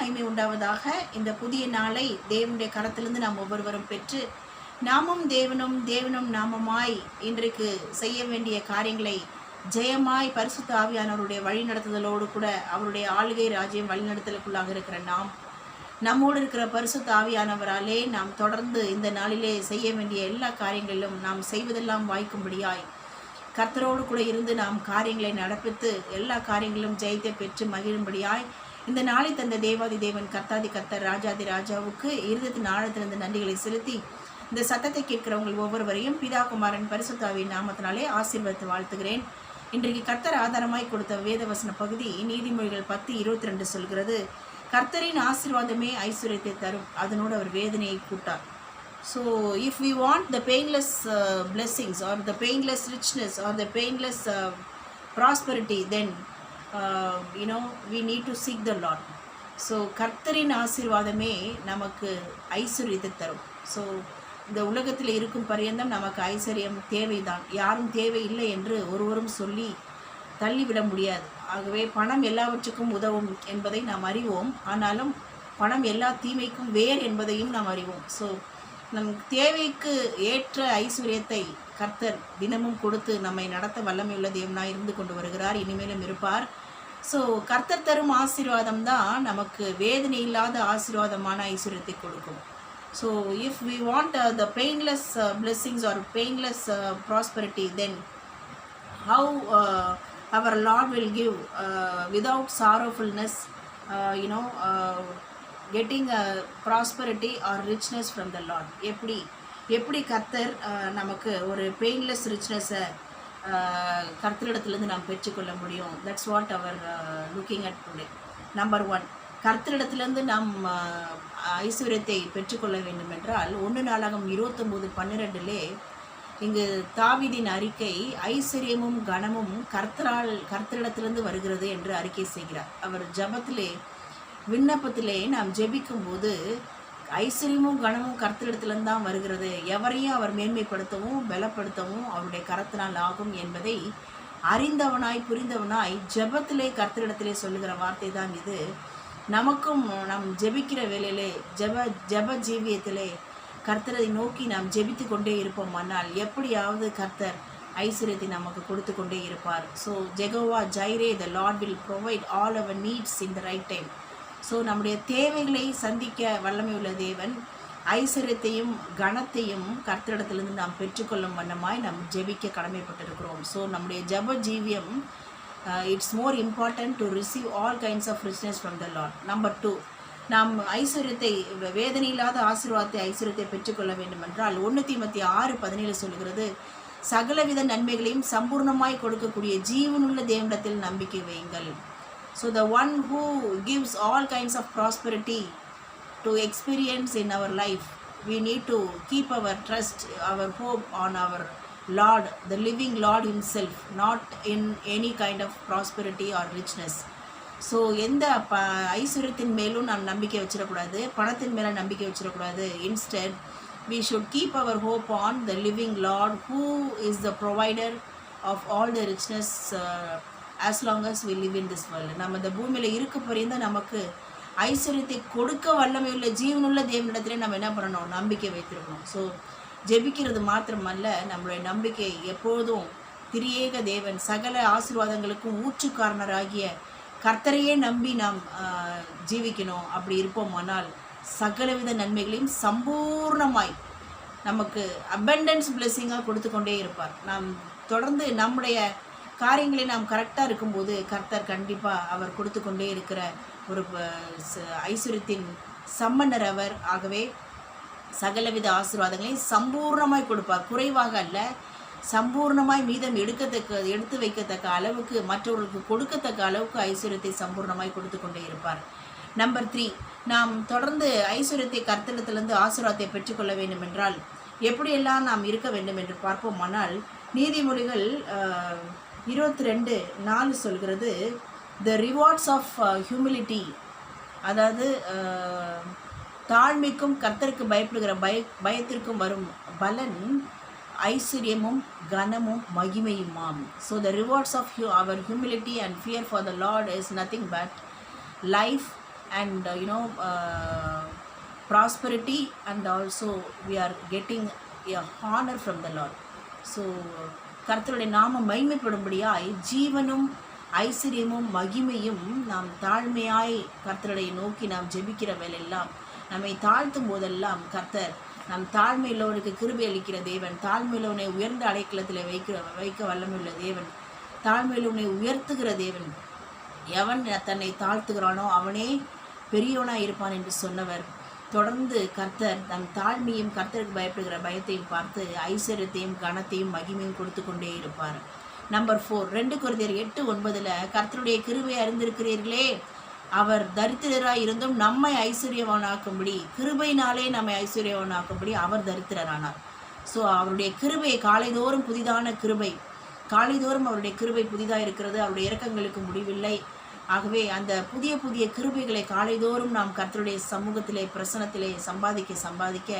மகிமை உண்டாவதாக. இந்த புதிய நாளை தேவனுடைய கரத்திலிருந்து நாம் ஒவ்வொருவரும் பெற்று நாமும் தேவனும் நாமமாய் இன்றைக்கு செய்ய வேண்டிய காரியங்களை ஜெயமாய் பரிசுத்த ஆவியானவருடைய வழிநடத்துதலோடு கூட அவருடைய ஆளுகை ராஜ்யம் வழிநடத்தலுக்குள்ளாக இருக்கிற நம்மோடு இருக்கிற பரிசுத்த ஆவியானவராலே நாம் தொடர்ந்து இந்த நாளிலே செய்ய வேண்டிய எல்லா காரியங்களிலும் நாம் செய்வதெல்லாம் வாய்க்கும்படியாய் கர்த்தரோடு கூட இருந்து நாம் காரியங்களை நடப்பித்து எல்லா காரியங்களிலும் ஜெயத்தை பெற்று மகிழும்படியாய் இந்த நாளை தந்த தேவாதி தேவன் கர்த்தாதி கர்த்தர் ராஜாதி ராஜாவுக்கு இருதயத்தின் ஆழத்திலிருந்து நன்றிகளை செலுத்தி இந்த சத்தத்தை கேட்கிறவங்கள் ஒவ்வொருவரையும் பிதா குமாரன் பரிசுத்தாவின் நாமத்தினாலே ஆசீர்வதித்து வாழ்த்துகிறேன். இன்றைக்கு கர்த்தர் ஆதாரமாய் கொடுத்த வேதவசன பகுதி நீதிமொழிகள் 10:22 சொல்கிறது, கர்த்தரின் ஆசீர்வாதமே ஐஸ்வர்யத்தை தரும், அதனோடு அவர் வேதனையை கூட்டார். So if we want the painless blessings or the painless richness or the painless prosperity, then we need to seek the Lord. So கர்த்தரின் ஆசீர்வாதமே நமக்கு ஐஸ்வர்யத்தை தரும். ஸோ இந்த உலகத்தில் இருக்கும் பரியந்தம் நமக்கு ஐஸ்வர்யம் தேவைதான், யாரும் தேவையில்லை என்று ஒருவரும் சொல்லி தள்ளிவிட முடியாது. ஆகவே பணம் எல்லாவற்றுக்கும் உதவும் என்பதை நாம் அறிவோம், ஆனாலும் பணம் எல்லா தீமைக்கும் வேர் என்பதையும் நாம் அறிவோம். ஸோ நம் தேவைக்கு ஏற்ற ஐஸ்வர்யத்தை கர்த்தர் தினமும் கொடுத்து நம்மை நடத்த வல்லமையுள்ள தேவனாய் இருந்து கொண்டு வருகிறார், இனிமேலும் இருப்பார். ஸோ கர்த்தர் தரும் ஆசீர்வாதம் தான் நமக்கு வேதனை இல்லாத ஆசீர்வாதமான ஐஸ்வர்யத்தை கொடுக்கும். So if we want the painless blessings or painless prosperity, then how our Lord will give without sorrowfulness, getting a prosperity or richness from the Lord. எப்படி கர்த்தர் நமக்கு ஒரு பெயின்லெஸ் ரிச்னஸை கர்த்தரிடத்துலேருந்து நாம் பெற்றுக்கொள்ள முடியும். தட்ஸ் வாட் அவர் லுக்கிங் அட் டுடே. நம்பர் 1, கர்த்தரிடத்துலேருந்து நாம் ஐஸ்வர்யத்தை பெற்றுக்கொள்ள வேண்டும் என்றால் 1 நாளாகமம் 29:12 இங்கு தாவீதின் அறிக்கை, ஐஸ்வர்யமும் கனமும் கர்த்தரிடத்திலிருந்து வருகிறது என்று அறிக்கை செய்கிறார். அவர் ஜெபத்திலே விண்ணப்பத்திலே நாம் ஜெபிக்கும்போது ஐஸ்வர்யமும் கனமும் கர்த்தரிடத்திலிருந்து தான் வருகிறது, எவரையும் அவர் மேன்மைப்படுத்தவும் பலப்படுத்தவும் அவருடைய கரத்தினால் ஆகும் என்பதை அறிந்தவனாய் புரிந்தவனாய் ஜெபத்திலே கர்த்தரிடத்திலே சொல்லுகிற வார்த்தை தான் இது. நமக்கும் நாம் ஜெபிக்கிற வேளையிலே ஜெப ஜீவியத்திலே கர்த்தரை நோக்கி நாம் ஜெபித்து கொண்டே இருப்போமானால் எப்படியாவது கர்த்தர் ஐஸ்வர்யத்தை நமக்கு கொடுத்து கொண்டே இருப்பார். So Jehovah Jireh, the lord will provide all our needs in the right time. So நம்முடைய தேவைகளை சந்திக்க வல்லமை உள்ள தேவன் ஐஸ்வர்யத்தையும் கனத்தையும் கர்த்தரிடத்திலிருந்து நாம் பெற்றுக்கொள்ளும் வண்ணமாய் நாம் ஜெபிக்க கடமைப்பட்டிருக்கிறோம். ஸோ நம்முடைய ஜெப ஜீவியம் it's more important to receive all kinds of richness from the lord. Number 2, நாம் ஐஸ்வர்யத்தை வேதனை இல்லாத ஆசீர்வாதத்தை ஐஸ்வர்யத்தை பெற்றுக்கொள்ள வேண்டும் என்றால் 1 தீமோத்தேயு 6:17 சொல்கிறது, சகலவித நன்மைகளையும் சம்பூர்ணமாய் கொடுக்கக்கூடிய ஜீவனுள்ள தேவனிடத்தில் நம்பிக்கை வையுங்கள். So the one who gives all kinds of prosperity to experience in our life, we need to keep our trust, our hope on our Lord, the living Lord himself, not in any kind of prosperity or richness. So எந்த ஐஸ்வர்யத்தின் மேலும் நாம் நம்பிக்கை வச்சிடக்கூடாது, பணத்தின் மேலே நம்பிக்கை வச்சிடக்கூடாது. Instead we should keep our hope on the living Lord who is the provider of all the richness as long as we live in this world. நம்ம இந்த பூமியில் இருக்க பரிந்த நமக்கு ஐஸ்வர்யத்தை கொடுக்க வல்லமையுள்ள ஜீவனுள்ள தேவனிடத்திலே நம்ம என்ன பண்ணணும், நம்பிக்கை வைத்திருக்கணும். ஸோ ஜெபிக்கிறது மாத்திரமல்ல, நம்மளுடைய நம்பிக்கை எப்போதும் திரியேக தேவன் சகல ஆசீர்வாதங்களுக்கும் ஊற்றுக்காரனராகிய கர்த்தரையே நம்பி நாம் ஜீவிக்கணும். அப்படி இருப்போமானால் சகலவித நன்மைகளையும் சம்பூர்ணமாய் நமக்கு அபண்டன்ஸ் பிளெஸ்ஸிங்காக கொடுத்து கொண்டே இருப்பார். நாம் தொடர்ந்து நம்முடைய காரியங்களை நாம் கரெக்டாக இருக்கும்போது கர்த்தர் கண்டிப்பாக அவர் கொடுத்து கொண்டே இருக்கிற ஒரு ஐஸ்வர்யத்தின் சம்பன்னர் அவர். ஆகவே சகலவித ஆசீர்வாதங்களையும் சம்பூர்ணமாய் கொடுப்பார், குறைவாக அல்ல, சம்பூர்ணமாய் மீதம் எடுத்து வைக்கத்தக்க அளவுக்கு, மற்றவர்களுக்கு கொடுக்கத்தக்க அளவுக்கு ஐஸ்வர்யத்தை சம்பூர்ணமாய் கொடுத்து கொண்டே இருப்பார். நம்பர் 3, நாம் தொடர்ந்து ஐஸ்வர்யத்தை கர்த்தரிடத்திலிருந்து ஆசீர்வாதத்தை பெற்றுக்கொள்ள வேண்டும் என்றால் எப்படியெல்லாம் நாம் இருக்க வேண்டும் என்று பார்ப்போமானால் நீதிமொழிகள் 22:4 சொல்கிறது, த ரிவார்ட்ஸ் ஆஃப் ஹியூமிலிட்டி, அதாவது தாழ்மைக்கும் கர்த்தருக்கு பயப்படுகிற பயத்திற்கும் வரும் பலன் ஐஸ்வர்யமும் கனமும் மகிமையுமாம். So the rewards of our humility and fear for the lord is nothing but life, and prosperity, and also we are getting a honor from the Lord. So கர்த்தருடைய நாம மகிமைப்படும்படியாய் ஜீவனும் ஐஸ்வர்யமும் மகிமையும் நாம் தாழ்மையாய் கர்த்தருடைய நோக்கி நாம் ஜெபிக்கிற வேலையெல்லாம், நம்மை தாழ்த்தும் போதெல்லாம் கர்த்தர் நம் தாழ்மையுள்ளவனுக்கு கிருபை அளிக்கிற தேவன், தாழ்மையுள்ளவனை உயர்ந்த அடைக்கலத்தில் வைக்க வல்லமையுள்ள தேவன், தாழ்மையுள்ளவனை உயர்த்துகிற தேவன். எவன் தன்னை தாழ்த்துகிறானோ அவனே பெரியவனாய் இருப்பான் என்று சொன்னவர். தொடர்ந்து கர்த்தர் தன் தாழ்மையும் கர்த்தருக்கு பயப்படுகிற பயத்தையும் பார்த்து ஐஸ்வர்யத்தையும் கனத்தையும் மகிமையும் கொடுத்து கொண்டே இருப்பார். நம்பர் 4, 2 கொரிந்தியர் 8:9 கர்த்தருடைய கிருபை அறிந்திருக்கிறீர்களே, அவர் தரித்திரராய் இருந்தும் நம்மை ஐஸ்வர்யவானாக்கும்படி, கிருபையினாலே நம்மை ஐஸ்வர்யவானாக்கும்படி அவர் தரித்திரரானார். ஸோ அவருடைய கிருபை காலைதோறும் புதிதான கிருபை, காலைதோறும் அவருடைய கிருபை புதிதாக இருக்கிறது. அவருடைய இரக்கங்களுக்கு முடிவில்லை. ஆகவே அந்த புதிய புதிய கிருபைகளை காலைதோறும் நாம் கர்த்தருடைய சமூகத்திலே பிரசனத்திலே சம்பாதிக்க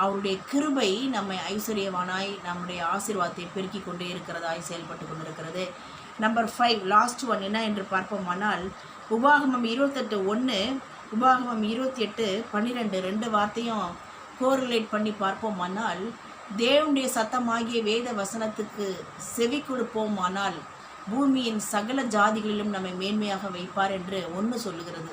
அவருடைய கிருபை நம்மை ஐஸ்வர்யவானாய் நம்முடைய ஆசீர்வாதத்தை பெருக்கி கொண்டே இருக்கிறதாய் செயல்பட்டு கொண்டிருக்கிறது. நம்பர் 5, லாஸ்ட் ஒன் என்ன என்று பார்ப்போமானால், உபாகமம் 28:1, உபாகமம் 28:12 2 வார்த்தையும் கோரிலேட் பண்ணி பார்ப்போமானால், தேவனுடைய சத்தமாகிய வேத வசனத்துக்கு செவி கொடுப்போமானால் பூமியின் சகல ஜாதிகளிலும் நம்மை மேன்மையாக வைப்பார் என்று ஒன்று சொல்லுகிறது.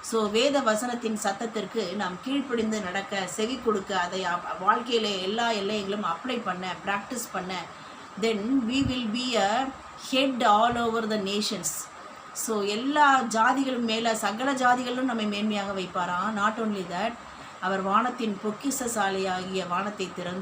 ஸோ வேத வசனத்தின் சத்தத்திற்கு நாம் கீழ்ப்படிந்து நடக்க, செவி கொடுக்க, அதை வாழ்க்கையில் எல்லா எல்லைகளும் அப்ளை பண்ண, ப்ராக்டிஸ் பண்ண, தென் we will be a head all over the nations. So எல்லா ஜாதிகளும் மேலே சகல ஜாதிகளும் நம்மை மேன்மையாக வைப்பாராம். நாட் ஓன்லி தட், அவர் வானத்தின் பொக்கிஷசாலையாகிய வானத்தை திறந்து